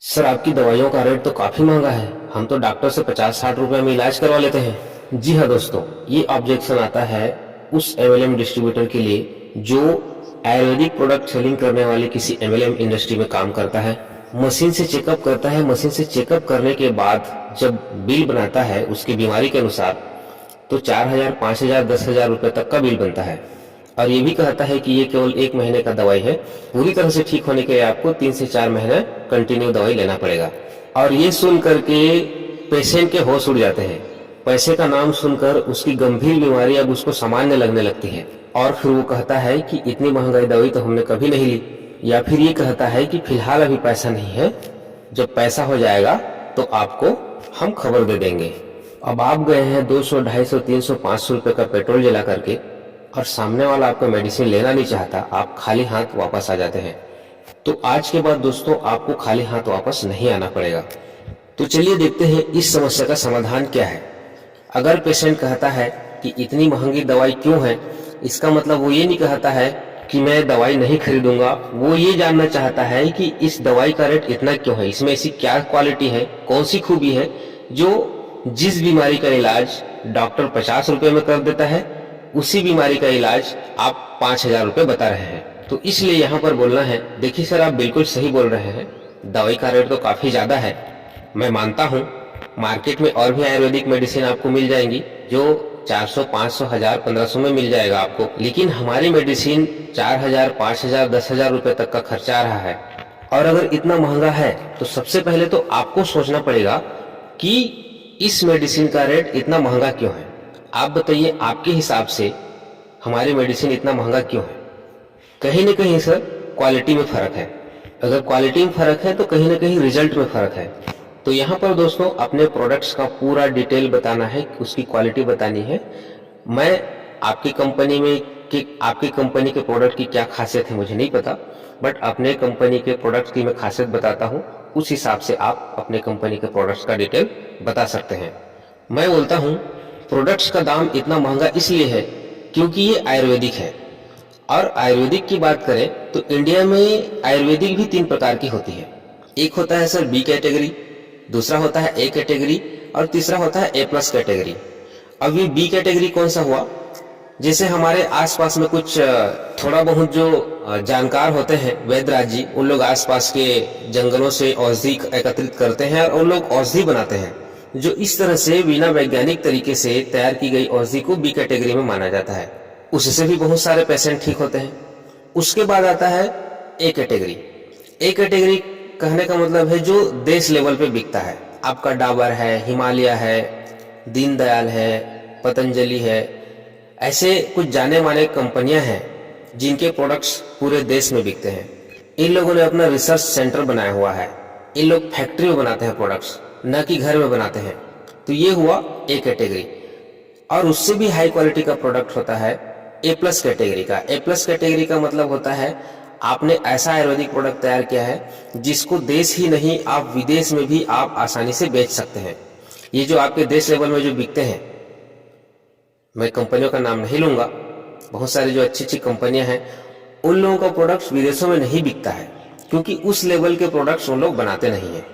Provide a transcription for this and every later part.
Sir, आपकी दवाइयों का रेट तो काफी महंगा है। हम तो डॉक्टर से 50-60 रुपए में इलाज करवा लेते हैं। जी हाँ दोस्तों, ये ऑब्जेक्शन आता है उस एमएलएम डिस्ट्रीब्यूटर के लिए जो आयुर्वेदिक प्रोडक्ट सेलिंग करने वाले किसी एमएलएम इंडस्ट्री में काम करता है। मशीन से चेकअप करता है। मशीन से चेकअप करने के बाद जब बिल बनाता है उसकी बीमारी के अनुसार, तो 4,000, 5,000, 10,000 रुपए तक का बिल बनता है। और ये भी कहता है कि ये केवल 1 महीने का दवाई है। पूरी तरह से ठीक होने के लिए आपको 3 से 4 महीने कंटिन्यू दवाई लेना पड़ेगा। और ये सुन करके पेशेंट के होश उड़ जाते हैं। पैसे का नाम सुनकर उसकी गंभीर बीमारी अब उसको सामान्य लगने लगती है। और फिर वो कहता है कि इतनी महंगाई दवाई तो हमने कभी नहीं ली। या फिर ये कहता है कि फिलहाल अभी पैसा नहीं है, जब पैसा हो जाएगा तो आपको हम खबर दे देंगे। अब आप गए हैं 200, 250, 300, 500 रुपए का पेट्रोल जला करके, और सामने वाला आपका मेडिसिन लेना नहीं चाहता, आप खाली हाथ वापस आ जाते हैं। तो आज के बाद दोस्तों आपको खाली हाथ वापस नहीं आना पड़ेगा। तो चलिए देखते हैं इस समस्या का समाधान क्या है। अगर पेशेंट कहता है कि इतनी महंगी दवाई क्यों है, इसका मतलब वो ये नहीं कहता है कि मैं दवाई नहीं खरीदूंगा। वो ये जानना चाहता है कि इस दवाई का रेट इतना क्यों है, इसमें ऐसी क्या क्वालिटी है, कौन सी खूबी है जो जिस बीमारी का इलाज डॉक्टर 50 रुपए में कर देता है, उसी बीमारी का इलाज आप 5,000 रुपए बता रहे हैं। तो इसलिए यहाँ पर बोलना है, देखिए सर, आप बिल्कुल सही बोल रहे हैं, दवाई का रेट तो काफी ज्यादा है। मैं मानता हूँ मार्केट में और भी आयुर्वेदिक मेडिसिन आपको मिल जाएंगी जो 400, 500, 1000, 1500 में मिल जाएगा आपको। लेकिन हमारी मेडिसिन 4,000, 5,000, 10,000 रुपए तक का खर्चा आ रहा है। और अगर इतना महंगा है तो सबसे पहले तो आपको सोचना पड़ेगा कि इस मेडिसिन का रेट इतना महंगा क्यों है। आप बताइए, आपके हिसाब से हमारी मेडिसिन इतना महंगा क्यों है? कहीं न कहीं सर क्वालिटी में फर्क है। अगर क्वालिटी में फर्क है तो कहीं न कहीं रिजल्ट में फर्क है। तो यहाँ पर दोस्तों अपने प्रोडक्ट्स का पूरा डिटेल बताना है, उसकी क्वालिटी बतानी है। मैं आपकी कंपनी में कि आपकी कंपनी के प्रोडक्ट की क्या खासियत है मुझे नहीं पता, बट अपने कंपनी के प्रोडक्ट्स की मैं खासियत बताता हूँ। उस हिसाब से आप अपने कंपनी के प्रोडक्ट्स का डिटेल बता सकते हैं। मैं बोलता हूँ प्रोडक्ट्स का दाम इतना महंगा इसलिए है क्योंकि ये आयुर्वेदिक है। और आयुर्वेदिक की बात करें तो इंडिया में आयुर्वेदिक भी 3 प्रकार की होती है। एक होता है सर बी कैटेगरी, दूसरा होता है ए कैटेगरी, और तीसरा होता है ए प्लस कैटेगरी। अब ये बी कैटेगरी कौन सा हुआ? जैसे हमारे आसपास में कुछ थोड़ा बहुत जो जानकार होते हैं वैद्यराज जी, उन लोग आसपास के जंगलों से औषधि एकत्रित करते हैं और उन लोग औषधि बनाते हैं, जो इस तरह से बिना वैज्ञानिक तरीके से तैयार की गई औषधि को बी कैटेगरी में माना जाता है। उससे भी बहुत सारे पेशेंट ठीक होते हैं। उसके बाद आता है ए कैटेगरी। ए कैटेगरी कहने का मतलब है जो देश लेवल पे बिकता है। आपका डाबर है, हिमालय है, दीनदयाल है, पतंजलि है, ऐसे कुछ जाने माने कंपनियां हैं जिनके प्रोडक्ट्स पूरे देश में बिकते हैं। इन लोगों ने अपना रिसर्च सेंटर बनाया हुआ है। इन लोग फैक्ट्री में बनाते हैं प्रोडक्ट्स, न कि घर में बनाते हैं। तो ये हुआ ए कैटेगरी। और उससे भी हाई क्वालिटी का प्रोडक्ट होता है ए प्लस कैटेगरी का। ए प्लस कैटेगरी का मतलब होता है आपने ऐसा आयुर्वेदिक प्रोडक्ट तैयार किया है जिसको देश ही नहीं आप विदेश में भी आप आसानी से बेच सकते हैं। ये जो आपके देश लेवल में जो बिकते हैं, मैं कंपनियों का नाम नहीं लूंगा, बहुत सारी जो अच्छी अच्छी कंपनियां हैं उन लोगों का प्रोडक्ट्स विदेशों में नहीं बिकता है क्योंकि उस लेवल के प्रोडक्ट्स उन लोग बनाते नहीं है।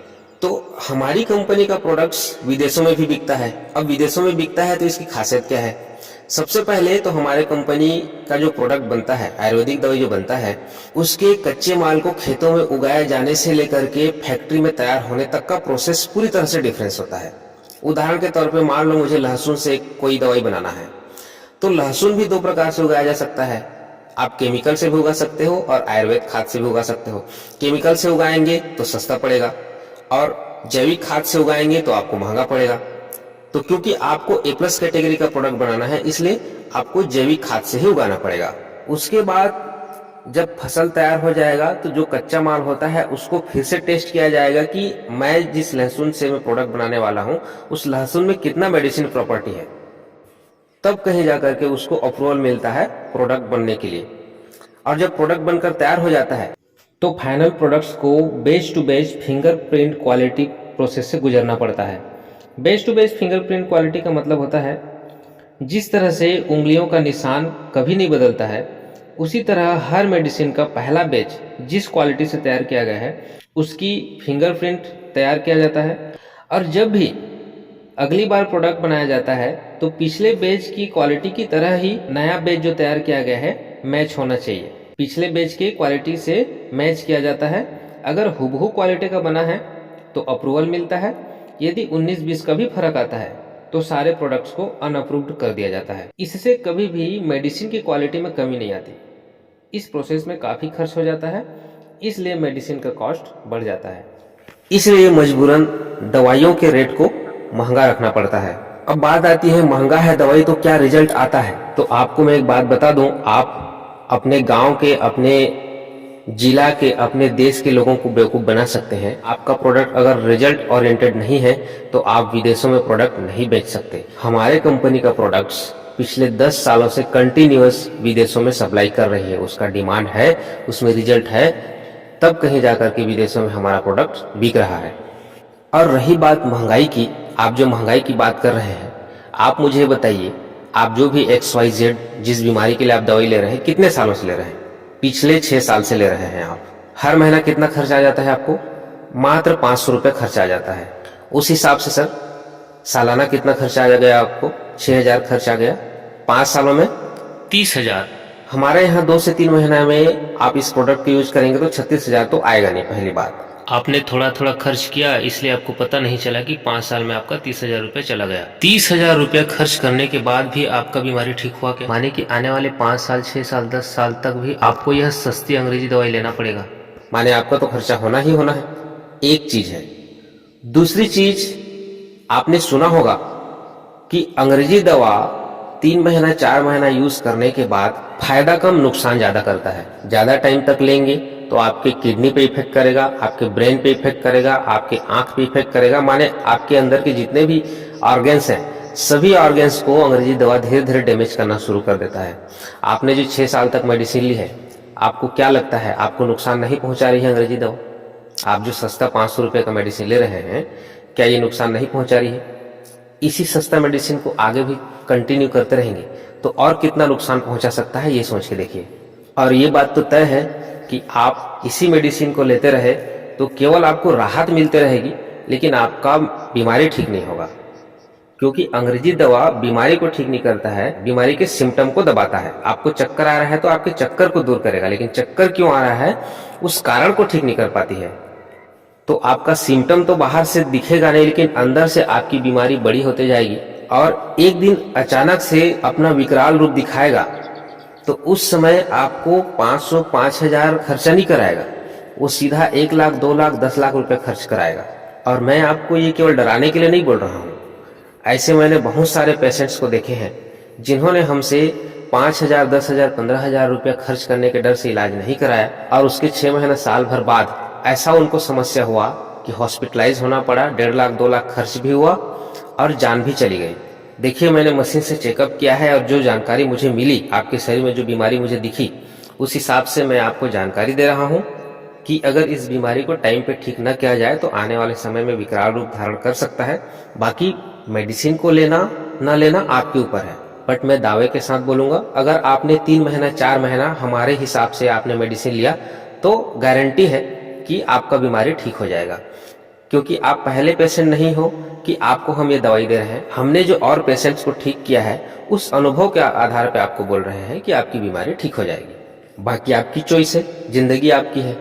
तो हमारी कंपनी का प्रोडक्ट्स विदेशों में भी बिकता है। अब विदेशों में बिकता है तो इसकी खासियत क्या है? सबसे पहले तो हमारे कंपनी का जो प्रोडक्ट बनता है, आयुर्वेदिक दवाई जो बनता है, उसके कच्चे माल को खेतों में उगाए जाने से लेकर के फैक्ट्री में तैयार होने तक का प्रोसेस पूरी तरह से डिफरेंस होता है। उदाहरण के तौर पे मान लो मुझे लहसुन से कोई दवाई बनाना है, तो लहसुन भी 2 प्रकार से उगाया जा सकता है। आप केमिकल से भी उगा सकते हो और आयुर्वेद खाद से भी उगा सकते हो। केमिकल से उगाएंगे तो सस्ता पड़ेगा और जैविक खाद से उगाएंगे तो आपको महंगा पड़ेगा। तो क्योंकि आपको ए प्लस कैटेगरी का प्रोडक्ट बनाना है इसलिए आपको जैविक खाद से ही उगाना पड़ेगा। उसके बाद जब फसल तैयार हो जाएगा तो जो कच्चा माल होता है उसको फिर से टेस्ट किया जाएगा कि मैं जिस लहसुन से मैं प्रोडक्ट बनाने वाला हूं उस लहसुन में कितना मेडिसिन प्रॉपर्टी है। तब कहीं जाकर के उसको अप्रूवल मिलता है प्रोडक्ट बनने के लिए। और जब प्रोडक्ट बनकर तैयार हो जाता है तो फाइनल प्रोडक्ट्स को बेच टू बेच फिंगरप्रिंट क्वालिटी प्रोसेस से गुजरना पड़ता है। बेच टू बेच फिंगरप्रिंट क्वालिटी का मतलब होता है जिस तरह से उंगलियों का निशान कभी नहीं बदलता है, उसी तरह हर मेडिसिन का पहला बैच जिस क्वालिटी से तैयार किया गया है उसकी फिंगरप्रिंट तैयार किया जाता है, और जब भी अगली बार प्रोडक्ट बनाया जाता है तो पिछले बैच की क्वालिटी की तरह ही नया बैच जो तैयार किया गया है मैच होना चाहिए। पिछले बैच की क्वालिटी से मैच किया जाता है। अगर हुबहू क्वालिटी का बना है तो अप्रूवल मिलता है। यदि 19-20 का भी फर्क आता है तो सारे प्रोडक्ट्स को अनअप्रूव्ड कर दिया जाता है। इससे कभी भी मेडिसिन की क्वालिटी में कमी नहीं आती। इस प्रोसेस में काफ़ी खर्च हो जाता है, इसलिए मेडिसिन का कॉस्ट बढ़ जाता है। इसलिए मजबूरन दवाइयों के रेट को महंगा रखना पड़ता है। अब बात आती है महंगा है दवाई तो क्या रिजल्ट आता है। तो आपको मैं एक बात बता दूं, आप अपने गांव के, अपने जिला के, अपने देश के लोगों को बेवकूफ बना सकते हैं। आपका प्रोडक्ट अगर रिजल्ट ओरिएंटेड नहीं है तो आप विदेशों में प्रोडक्ट नहीं बेच सकते। हमारे कंपनी का प्रोडक्ट्स पिछले 10 सालों से कंटिन्यूअस विदेशों में सप्लाई कर रही है। उसका डिमांड है, उसमें रिजल्ट है, तब कहीं जाकर के विदेशों में हमारा प्रोडक्ट बिक रहा है। और रही बात महंगाई की, आप जो महंगाई की बात कर रहे हैं, आप मुझे बताइए, आप जो भी XYZ जिस बीमारी के लिए आप दवाई ले रहे हैं कितने सालों से ले रहे हैं? पिछले 6 साल से ले रहे हैं आप। हर महीना कितना खर्च आ जाता है आपको? मात्र 500 रुपये खर्च आ जाता है। उस हिसाब से सर सालाना कितना खर्च आ गया आपको? 6000 खर्च आ गया। 5 सालों में 30,000। हमारे यहाँ 2 से 3 महीना में आप इस प्रोडक्ट को यूज करेंगे तो 36,000 तो आएगा नहीं। पहली बात, आपने थोड़ा थोड़ा खर्च किया इसलिए आपको पता नहीं चला कि 5 साल में आपका 30,000 रुपये चला गया। 30,000 रुपया खर्च करने के बाद भी आपका बीमारी ठीक हुआ क्या? माने कि आने वाले 5 साल, 6 साल, 10 साल तक भी आपको यह सस्ती अंग्रेजी दवाई लेना पड़ेगा। माने आपका तो खर्चा होना ही होना है। एक चीज है। दूसरी चीज, आपने सुना होगा कि अंग्रेजी दवा 3 महीना 4 महीना यूज करने के बाद फायदा कम नुकसान ज्यादा करता है। ज्यादा टाइम तक लेंगे तो आपके किडनी पे इफेक्ट करेगा, आपके ब्रेन पे इफेक्ट करेगा, आपके आंख पे इफेक्ट करेगा। माने आपके अंदर के जितने भी ऑर्गन्स हैं सभी ऑर्गन्स को अंग्रेजी दवा धीरे धीरे डैमेज करना शुरू कर देता है। आपने जो 6 साल तक मेडिसिन ली है, आपको क्या लगता है आपको नुकसान नहीं पहुंचा रही है अंग्रेजी दवा? आप जो सस्ता 500 रुपये का मेडिसिन ले रहे हैं, क्या ये नुकसान नहीं पहुंचा रही है? इसी सस्ता मेडिसिन को आगे भी कंटिन्यू करते रहेंगे तो और कितना नुकसान पहुंचा सकता है, ये सोच के देखिए। और ये बात तो तय है कि आप इसी मेडिसिन को लेते रहे तो केवल आपको राहत मिलती रहेगी, लेकिन आपका बीमारी ठीक नहीं होगा। क्योंकि अंग्रेजी दवा बीमारी को ठीक नहीं करता है, बीमारी के सिम्टम को दबाता है। आपको चक्कर आ रहा है तो आपके चक्कर को दूर करेगा, लेकिन चक्कर क्यों आ रहा है उस कारण को ठीक नहीं कर पाती है। तो आपका सिम्टम तो बाहर से दिखेगा नहीं, लेकिन अंदर से आपकी बीमारी बड़ी होते जाएगी और एक दिन अचानक से अपना विकराल रूप दिखाएगा। तो उस समय आपको 500, 5,000 खर्चा नहीं कराएगा, वो सीधा 1 लाख, 2 लाख, 10 लाख रुपए खर्च कराएगा। और मैं आपको ये केवल डराने के लिए नहीं बोल रहा हूँ। ऐसे मैंने बहुत सारे पेशेंट्स को देखे हैं जिन्होंने हमसे 5,000, 10,000, 15,000 रुपया खर्च करने के डर से इलाज नहीं कराया और उसके 6 महीना, साल भर बाद ऐसा उनको समस्या हुआ कि हॉस्पिटलाइज होना पड़ा, 1.5 लाख, 2 लाख खर्च भी हुआ और जान भी चली गई। देखिए, मैंने मशीन से चेकअप किया है और जो जानकारी मुझे मिली, आपके शरीर में जो बीमारी मुझे दिखी, उस हिसाब से मैं आपको जानकारी दे रहा हूँ कि अगर इस बीमारी को टाइम पे ठीक न किया जाए तो आने वाले समय में विकराल रूप धारण कर सकता है। बाकी मेडिसिन को लेना न लेना आपके ऊपर है, बट मैं दावे के साथ बोलूँगा, अगर आपने 3 महीना 4 महीना हमारे हिसाब से आपने मेडिसिन लिया तो गारंटी है कि आपका बीमारी ठीक हो जाएगा। क्योंकि आप पहले पेशेंट नहीं हो कि आपको हम ये दवाई दे रहे हैं। हमने जो और पेशेंट्स को ठीक किया है उस अनुभव के आधार पर आपको बोल रहे हैं कि आपकी बीमारी ठीक हो जाएगी। बाकी आपकी चॉइस है, जिंदगी आपकी है।